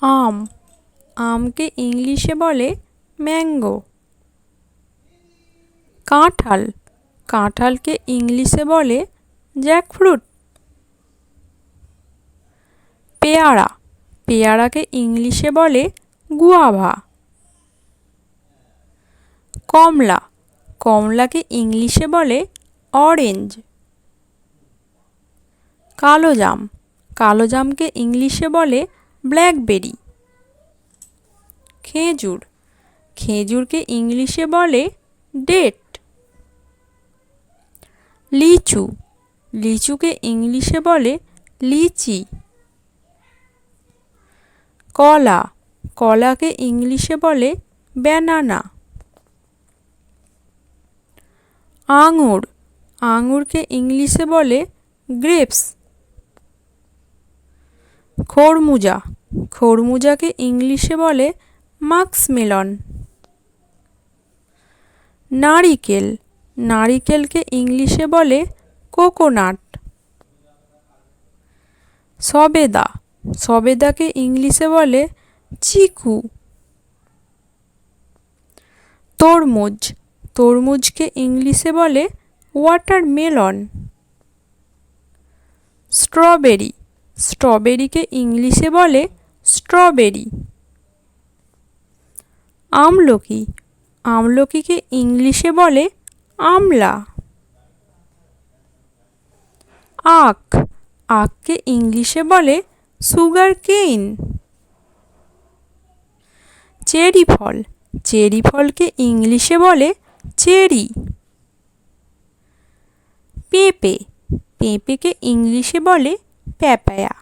আম, আমকে ইংলিশে বলে ম্যাঙ্গো। কাঁঠাল, কাঁঠালকে ইংলিশে বলে জ্যাকফ্রুট। পেয়ারা, পেয়ারাকে ইংলিশে বলে গুয়াভা। কমলা, কমলাকে ইংলিশে বলে অরেঞ্জ। কালোজাম, কালোজামকে ইংলিশে বলে ব্ল্যাকবেরি। খেজুর, খেজুরকে ইংলিশে বলে ডেট। লিচু, লিচুকে ইংলিশে বলে লিচি। কলা, কলাকে ইংলিশে বলে ব্যানানা। আঙুর, আঙুরকে ইংলিশে বলে গ্রেপস। খরমুজা, খরমুজাকে ইংলিশে বলে মাস্কমেলন। নারিকেল, নারিকেলকে ইংলিশে বলে কোকোনাট। সবেদা, সবেদাকে ইংলিশে বলে চিকু। তরমুজ, তরমুজকে ইংলিশে বলে ওয়াটারমেলন। স্ট্রবেরি, স্ট্রবেরিকে ইংলিশে বলে স্ট্রবেরি। আমলকি, আমলকিকে ইংলিশে বলে আমলা। আখ, আখকে ইংলিশে বলে সুগার কেইন। চেরি ফল, চেরি ফলকে ইংলিশে বলে চেরি। পেঁপে, পেঁপেকে ইংলিশে বলে প্যাপায়া।